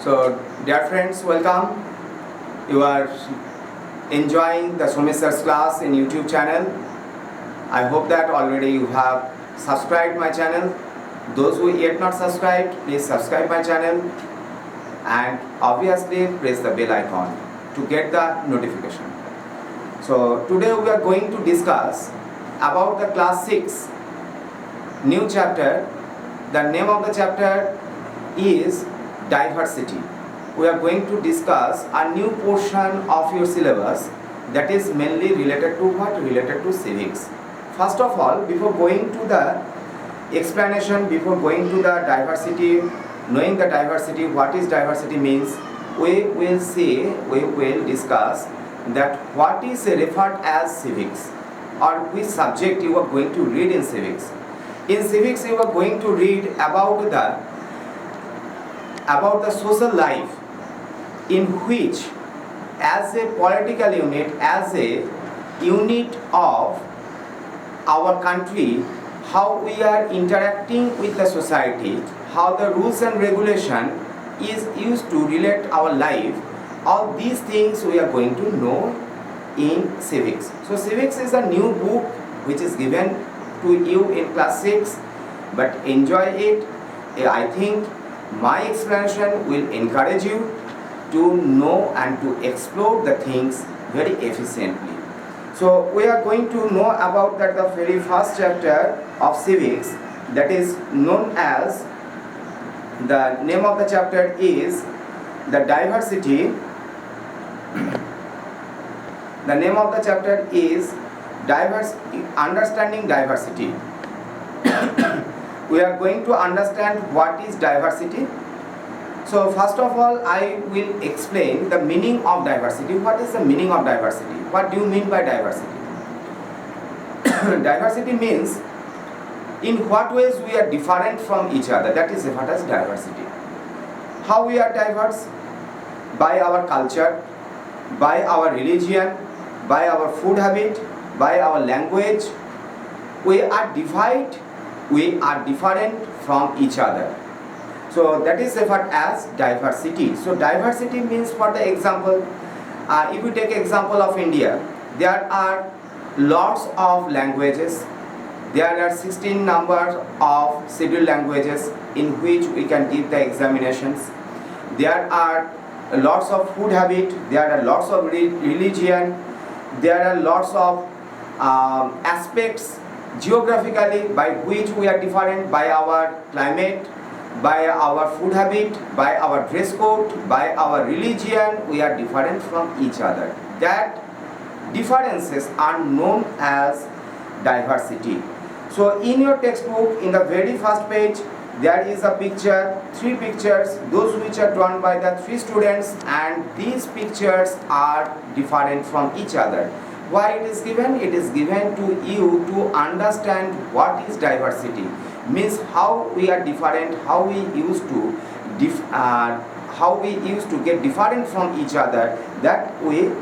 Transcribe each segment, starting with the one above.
So, dear friends, welcome. You are enjoying the Somesh class in YouTube channel. I hope that already you have subscribed my channel. Those who yet not subscribed, please subscribe my channel and obviously press the bell icon to get the notification. So today we are going to discuss about the class 6 new chapter. The name of the chapter is diversity. We are going to discuss a new portion of your syllabus that is mainly related to what? Related to civics. First of all, before going to the explanation, before going to the diversity, knowing the diversity, what is diversity means, we will discuss that what is referred as civics or which subject you are going to read in civics. In civics you are going to read about the social life in which as a political unit, as a unit of our country, how we are interacting with the society, how the rules and regulation is used to relate our life. All these things we are going to know in civics. So civics is a new book which is given to you in class 6, but enjoy it. I think my explanation will encourage you to know and to explore the things very efficiently. So we are going to know about that the very first chapter of civics, that is known as, the name of the chapter is the diversity. The name of the chapter is understanding diversity. We are going to understand what is diversity. So first of all, I will explain the meaning of diversity. What is the meaning of diversity? What do you mean by diversity? Diversity means in what ways we are different from each other. That is what is diversity. How we are diverse? By our culture, by our religion, by our food habit, by our language. We are different from each other. So that is referred as diversity. So diversity means, for the example, if you take example of India, there are lots of languages. There are 16 numbers of scheduled languages in which we can give the examinations. There are lots of food habit. There are lots of religion. There are lots of aspects geographically by which we are different, by our climate, by our food habit, by our dress code, by our religion. We are different from each other. That differences are known as diversity. So in your textbook, in the very first page, there is a picture, 3 pictures, those which are drawn by the 3 students, and these pictures are different from each other. Why it is given? It is given to you to understand what is diversity. Means how we are different, how we used to get different from each other. That we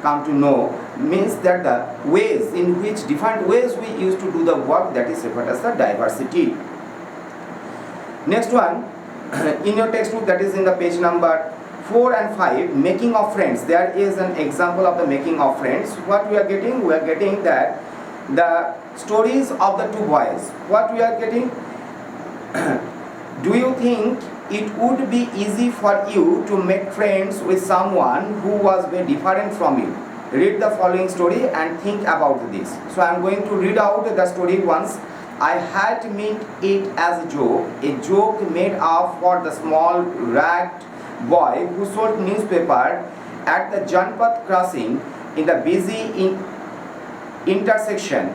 come to know, means that the ways in which different ways we used to do the work, that is referred as the diversity. Next one, in your textbook, that is in the page number 4 and 5, making of friends. There is an example of the making of friends. What we are getting? We are getting that the stories of the 2 boys. What we are getting? Do you think it would be easy for you to make friends with someone who was very different from you? Read the following story and think about this. So I am going to read out the story once. I had meant it as a joke made up for the small ragged boy who sold newspaper at the Janpath crossing in the busy intersection.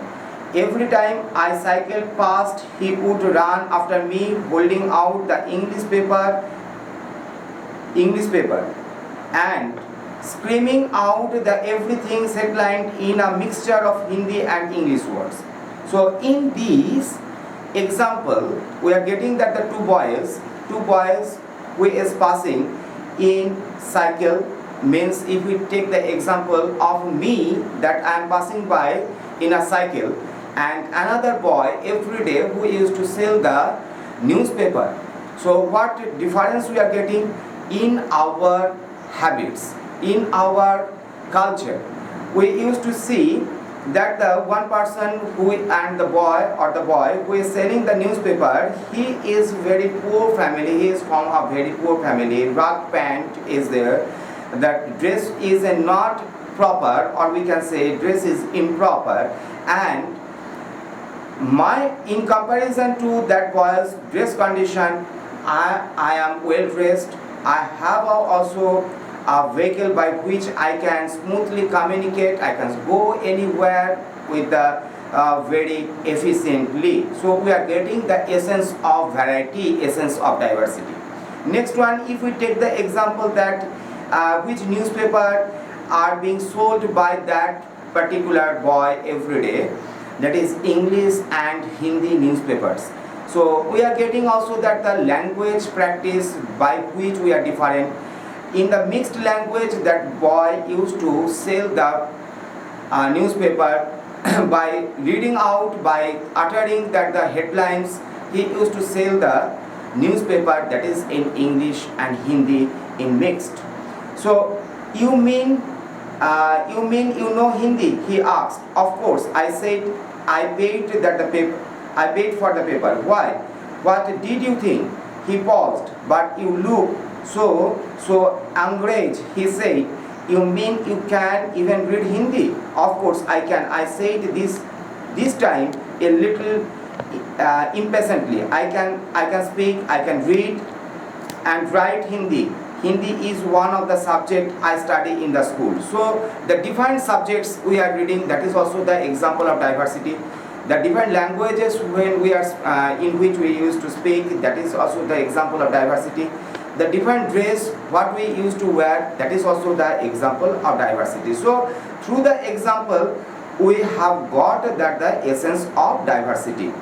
Every time I cycled past, he would run after me holding out the English paper and screaming out the everything headlined in a mixture of Hindi and English words. So in this example, we are getting that the two boys who is passing in cycle, means if we take the example of me, that I am passing by in a cycle, and another boy every day who used to sell the newspaper. So what difference we are getting? in our habits, in our culture. We used to see that the one person who and the boy who is selling the newspaper, he is very poor family, he is from a very poor family, rug pant is there, that dress is not proper, or we can say dress is improper, and in comparison to that boy's dress condition, I am well dressed. I have also a vehicle by which I can smoothly communicate. I can go anywhere with the very efficiently. So we are getting the essence of variety, essence of diversity. Next one, if we take the example that which newspaper are being sold by that particular boy every day, that is English and Hindi newspapers. So we are getting also that the language practice by which we are different. In the mixed language, that boy used to sell the newspaper by reading out, by uttering that the headlines, he used to sell the newspaper that is in English and Hindi in mixed. So you mean you know Hindi? He asked. Of course, I said I paid that the paper. I paid for the paper. Why? What did you think? He paused. But you look so angraged. He said, you mean you can even read Hindi? Of course I can. I said this time a little impatiently. I can speak. I can read and write Hindi. Hindi is one of the subjects I study in the school. So the different subjects we are reading, that is also the example of diversity. The different languages when we are in which we used to speak, that is also the example of diversity. The different dress what we used to wear, that is also the example of diversity. So through the example we have got that the essence of diversity.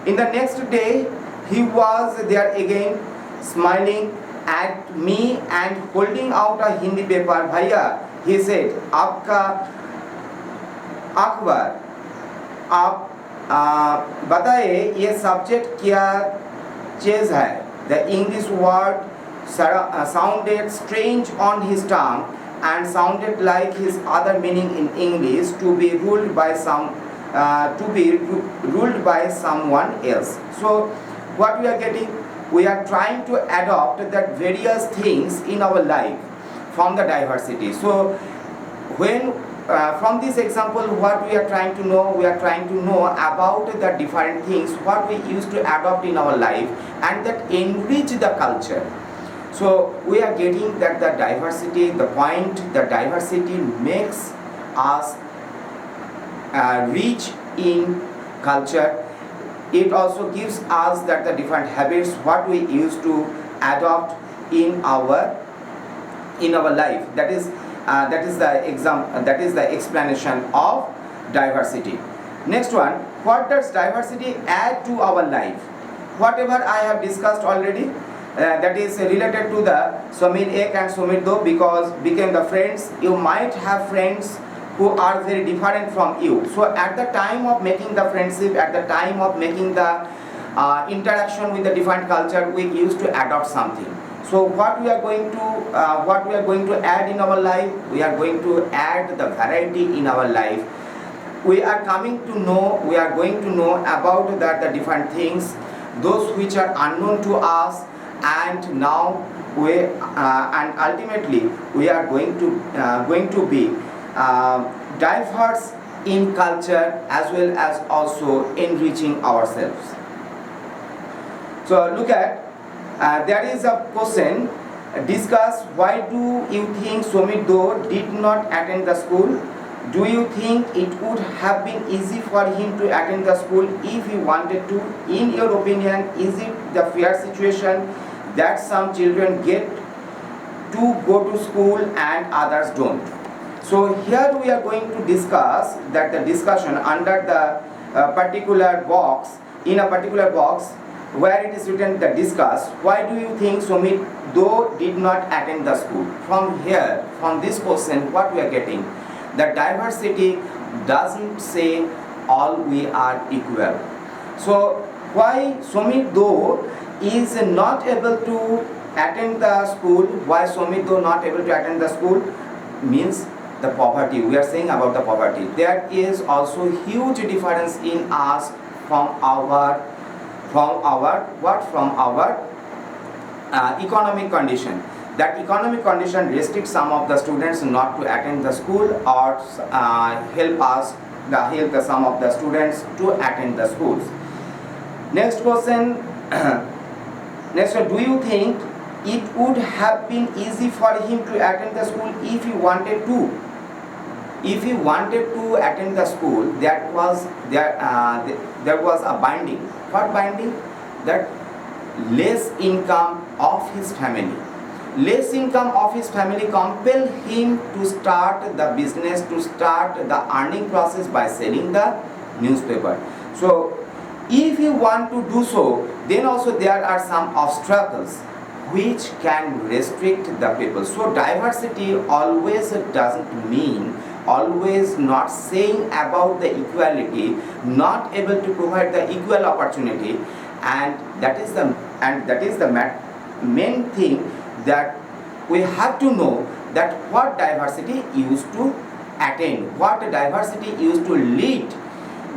In the next day he was there again, smiling at me and holding out a Hindi paper. Bhaiya, he said, आपका अखबार आप बताइए ये subject क्या चीज है. The English word sounded strange on his tongue and sounded like his other meaning in English, to be ruled by someone else. So what we are getting, we are trying to adopt that various things in our life from the diversity. So when from this example, what we are trying to know, we are trying to know about the different things what we used to adopt in our life and that enrich the culture. So we are getting that the diversity, the point, the diversity makes us rich in culture. It also gives us that the different habits what we used to adopt in our life. That is the explanation of diversity. Next one, what does diversity add to our life? Whatever I have discussed already, that is related to the Somit 1 and Somit 2, because became the friends. You might have friends who are very different from you. So at the time of making the friendship, at the time of making the interaction with the different culture, we used to adopt something. So what we are going to add in our life, we are going to add the variety in our life. We are going to know about the different things, those which are unknown to us, and now and ultimately we are going to be diverse in culture as well as also enriching ourselves. So look at there is a question, discuss why do you think Somit 2 did not attend the school? Do you think it would have been easy for him to attend the school if he wanted to? In your opinion, is it the fair situation that some children get to go to school and others don't? So here we are going to discuss that the discussion under the particular box, in a particular box where it is written the discuss, why do you think Somit 2 did not attend the school? From here, from this question, what we are getting, the diversity doesn't say all we are equal. So why Somit 2 is not able to attend the school. Why Somit though not able to attend the school? Means the poverty. We are saying about the poverty. There is also huge difference in us from our economic condition. That economic condition restricts some of the students not to attend the school, or help some of the students to attend the schools. Next question. Next one, do you think it would have been easy for him to attend the school if he wanted to? If he wanted to attend the school, there was a binding. What binding? That less income of his family. Less income of his family compelled him to start the business, to start the earning process by selling the newspaper. So if you want to do so, then also there are some obstacles which can restrict the people. So diversity always doesn't mean, always not saying about the equality, not able to provide the equal opportunity, and that is the main thing that we have to know, that what diversity used to attain, what diversity used to lead.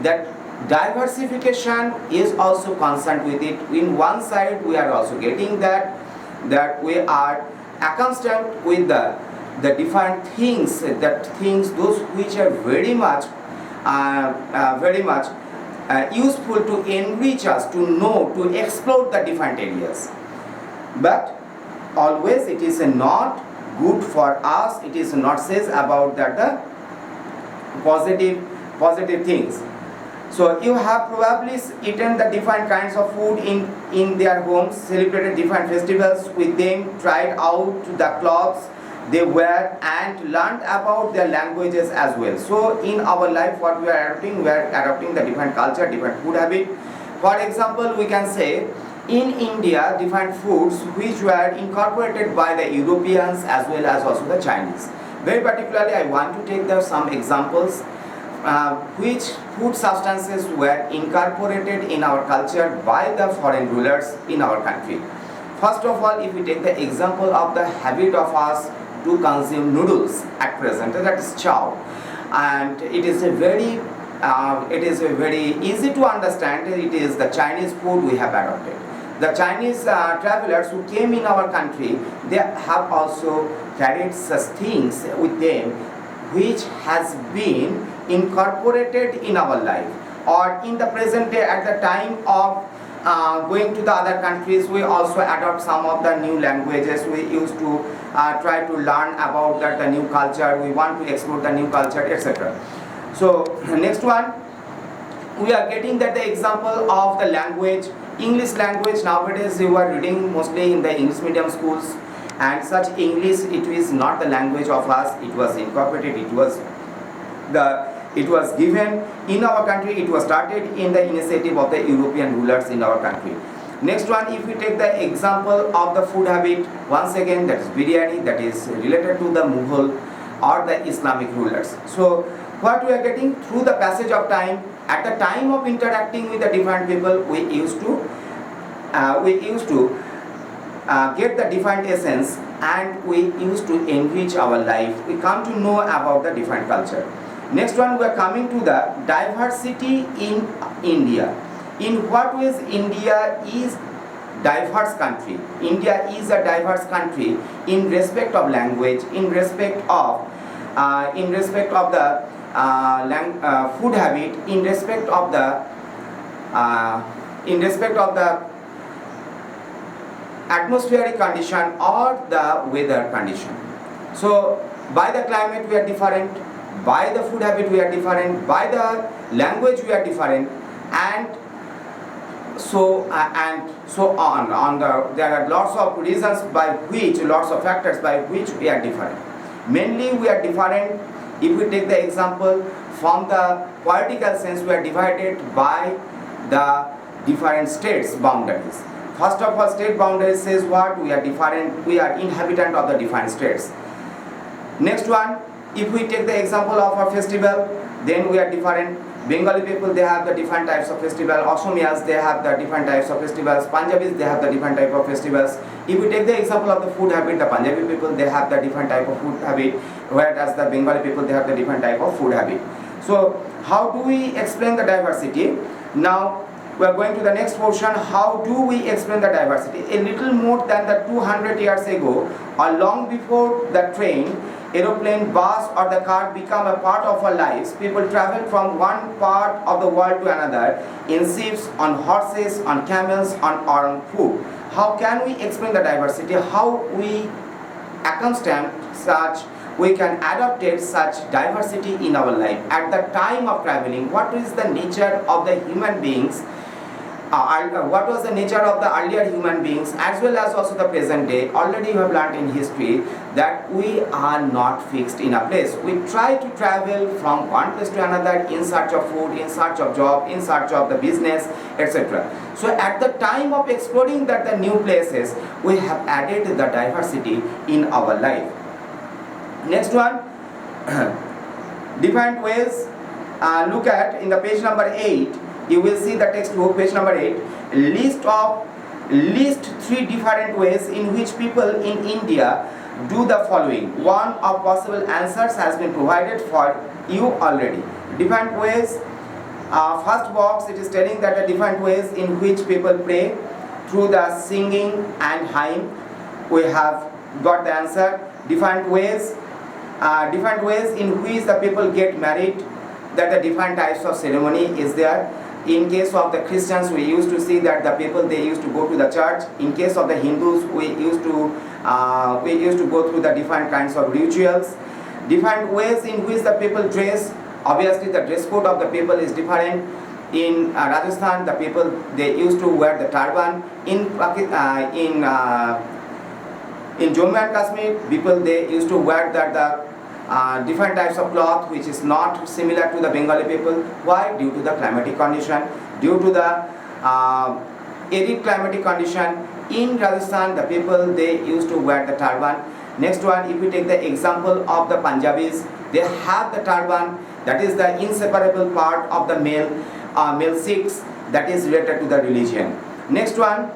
That diversification is also concerned with it. In one side we are also getting that we are accustomed with the different things, those which are very much useful to enrich us, to know, to explore the different areas. But always it is not good for us, it is not says about that the positive things. So you have probably eaten the different kinds of food in their homes, celebrated different festivals with them, tried out the clothes they wear, and learned about their languages as well. So in our life, what we are adopting the different culture, different food habit. For example, we can say in India, different foods which were incorporated by the Europeans as well as also the Chinese. Very particularly, I want to take some examples which food substances were incorporated in our culture by the foreign rulers in our country. First of all, if we take the example of the habit of us to consume noodles at present, that is chow, and it is a very easy to understand. It is the Chinese food we have adopted. The Chinese travelers who came in our country, they have also carried such things with them which has been incorporated in our life. Or in the present day, at the time of going to the other countries, we also adopt some of the new languages. We used to try to learn about the new culture. We want to explore the new culture, etc. So next one, we are getting that the example of the language. English language nowadays you are reading mostly in the English medium schools, and such English, it is not the language of us. It was incorporated. It was given in our country. It was started in the initiative of the European rulers in our country. Next one, if we take the example of the food habit, once again that is biryani, that is related to the Mughal or the Islamic rulers. So what we are getting through the passage of time, at the time of interacting with the different people, we used to get the different essence, and we used to enrich our life. We come to know about the different culture. Next one, we are coming to the diversity in India. In what ways India is diverse country? India is a diverse country in respect of language, in respect of the food habit, in respect of the atmospheric condition or the weather condition. So by the climate we are different, by the food habit we are different, by the language we are different, and so on. There are lots of reasons lots of factors by which we are different. Mainly we are different. If we take the example from the political sense, we are divided by the different states boundaries. First of all, state boundaries says what? We are different. We are inhabitant of the different states. Next one, if we take the example of our festival, then we are different. Bengali people, they have the different types of festival. Assamese, they have the different types of festivals. Punjabis, they have the different type of festivals. If we take the example of the food habit, the Punjabi people, they have the different type of food habit, whereas the Bengali people, they have the different type of food habit. So how do we explain the diversity? Now we are going to the next portion. How do we explain the diversity? A little more than the 200 years ago, or long before the train, aeroplane, bus or the car become a part of our lives, people travel from one part of the world to another in ships, on horses, on camels, on foot. How can we explain the diversity? How we accustom such, we can adopt such diversity in our life? At the time of traveling, what is the nature of the human beings? What was the nature of the earlier human beings as well as also the present day? Already you have learned in history that we are not fixed in a place. We try to travel from one place to another in search of food, in search of job, in search of the business, etc. So at the time of exploring the new places, we have added the diversity in our life. Next one, different ways. Look at in the page number 8. You will see the textbook, page number 8, list 3 different ways in which people in India do the following. One of possible answers has been provided for you already. Different ways. First box, it is telling that the different ways in which people pray through the singing and hymn. We have got the answer. Different ways in which the people get married, that the different types of ceremony is there. In case of the Christians, we used to see that the people, they used to go to the church. In case of the Hindus, we used to go through the different kinds of rituals. Different ways in which the people dress. Obviously, the dress code of the people is different. In Rajasthan, the people, they used to wear the turban. In Jammu and Kashmir, people, they used to wear the different types of cloth which is not similar to the Bengali people. Why? Due to the climatic condition, due to the arid climatic condition. In Rajasthan, the people, they used to wear the turban. Next one, if we take the example of the Punjabis, they have the turban, that is the inseparable part of the male Sikhs, that is related to the religion. Next one,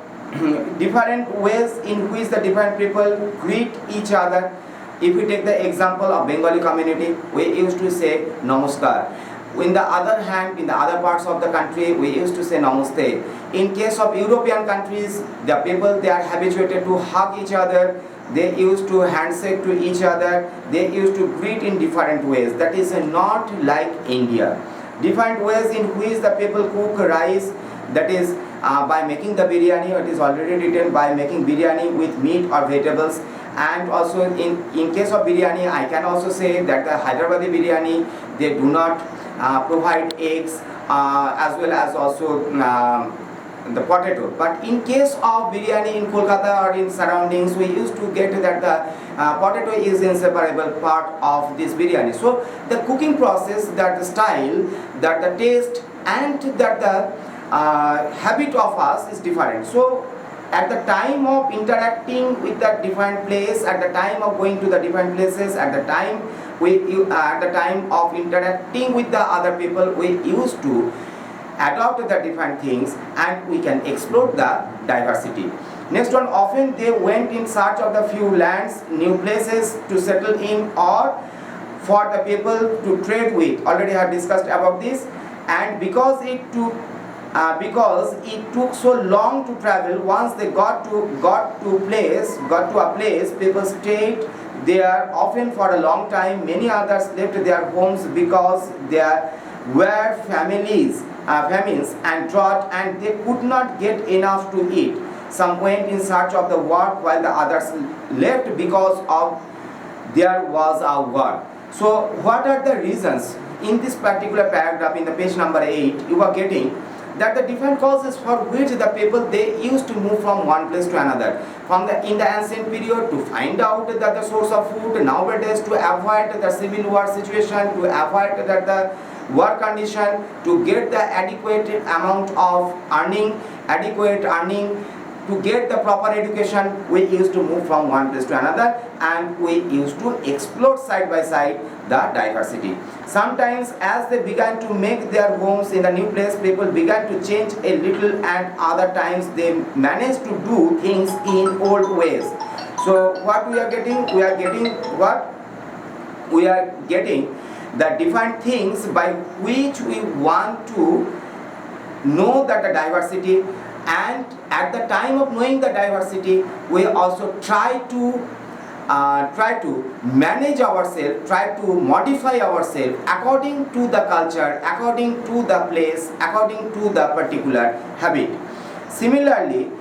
different ways in which the different people greet each other. If we take the example of Bengali community, we used to say Namaskar. In the other hand, in the other parts of the country, we used to say Namaste. In case of European countries, the people, they are habituated to hug each other. They used to handshake to each other. They used to greet in different ways. That is not like India. Different ways in which the people cook rice, that is by making the biryani. It is already written by making biryani with meat or vegetables. And also in case of biryani, I can also say that the Hyderabadi biryani, they do not provide eggs as well as also the potato. But in case of biryani in Kolkata or in surroundings, we used to get that the potato is inseparable part of this biryani. So the cooking process, that the style, that the taste and that the habit of us is different. So at the time of interacting with the different place, at the time of going to the different places, at the time of interacting with the other people, we used to adopt the different things and we can explore the diversity. Next one, often they went in search of the few lands, new places to settle in, or for the people to trade with. Already I have discussed about this. And because it took so long to travel, once they got to a place, people stayed there often for a long time. Many others left their homes because there were famines and drought, and they could not get enough to eat. Some went in search of the work, while the others left because of there was a war. So what are the reasons? In this particular paragraph, in the page number 8, you are getting that the different causes for which the people, they used to move from one place to another. In the ancient period, to find out that the source of food, nowadays to avoid the civil war situation, to avoid that the war condition, to get the adequate amount of earning, to get the proper education, we used to move from one place to another, and we used to explore side by side the diversity. Sometimes as they began to make their homes in the new place, people began to change a little, and other times they managed to do things in old ways. So what we are getting? We are getting what? We are getting the different things by which we want to know that the diversity, and at the time of knowing the diversity, we also try to manage ourselves, try to modify ourselves according to the culture, according to the place, according to the particular habit. Similarly,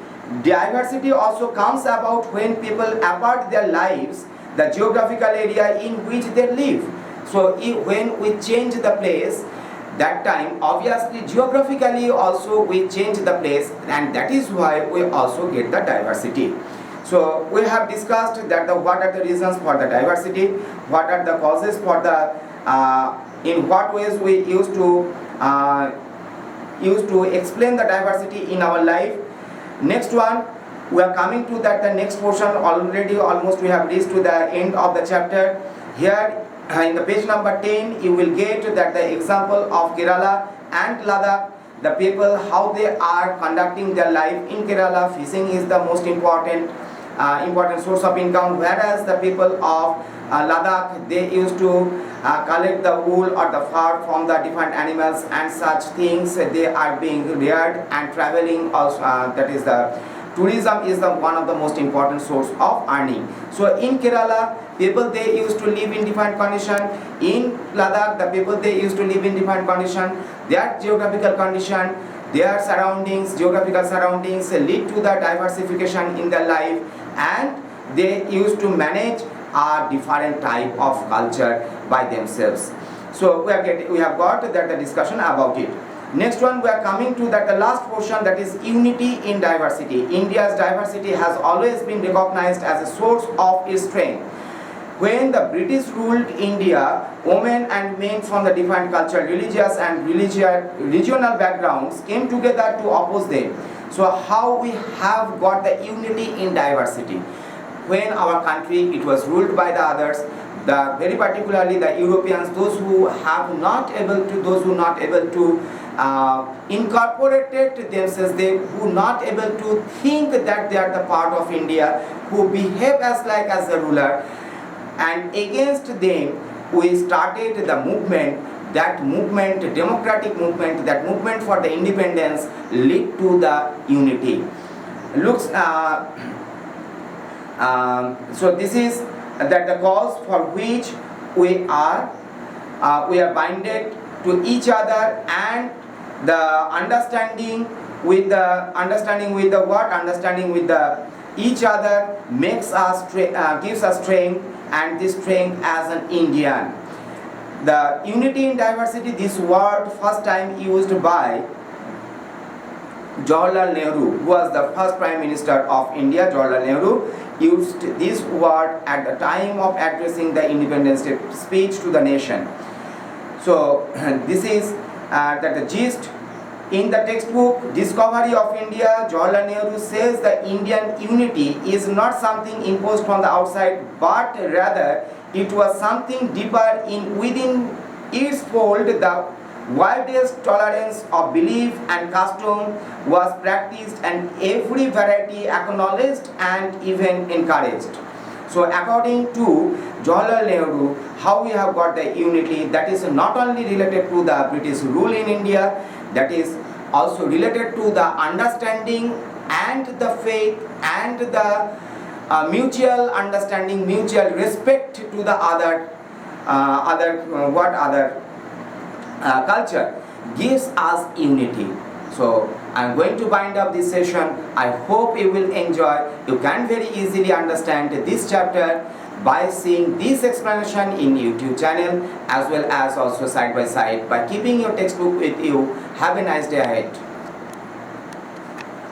diversity also comes about when people apart their lives, the geographical area in which they live. So when we change the place, that time obviously geographically also we change the place, and that is why we also get the diversity. So we have discussed that what are the reasons for the diversity, what are the causes for the in what ways we used to explain the diversity in our life. Next one, we are coming to that the next portion. Already almost we have reached to the end of the chapter. Here in the page number 10, you will get that the example of Kerala and Ladakh, the people how they are conducting their life. In Kerala, fishing is the most important source of income, whereas the people of Ladakh, they used to collect the wool or the fur from the different animals and such things. They are being reared and traveling also, that is the tourism is the one of the most important source of earning. So in Kerala, people they used to live in different condition. In Ladakh, the people they used to live in different condition. Their geographical condition, their surroundings, geographical surroundings lead to the diversification in their life, and they used to manage a different type of culture by themselves. So we have got that the discussion about it. Next one, we are coming to that the last portion, that is unity in diversity. India's diversity has always been recognized as a source of its strength. When the British ruled India, women and men from the different cultural, religious and regional backgrounds came together to oppose them. So how we have got the unity in diversity? When our country it was ruled by the others, the very particularly the Europeans, those who not able to incorporated themselves, they who not able to think that they are the part of India, who behave as a ruler, and against them we started the movement. That movement, democratic movement, that movement for the independence led to the unity. So this is that the cause for which we are binded to each other, and the understanding with each other makes us gives us strength, and this strength as an Indian. The unity in diversity, this word first time used by Jawaharlal Nehru, who was the first Prime Minister of India. Jawaharlal Nehru used this word at the time of addressing the independence speech to the nation. So this is that the gist. In the textbook Discovery of India, Jawaharlal Nehru says the Indian unity is not something imposed from the outside, but rather it was something deeper within its fold. The widest tolerance of belief and custom was practiced, and every variety acknowledged and even encouraged. So according to Jawaharlal Nehru, how we have got the unity, that is not only related to the British rule in India, that is also related to the understanding and the faith and the mutual understanding, mutual respect to the other culture gives us unity. So I am going to bind up this session. I hope you will enjoy. You can very easily understand this chapter by seeing this explanation in YouTube channel, as well as also side by side by keeping your textbook with you. Have a nice day ahead.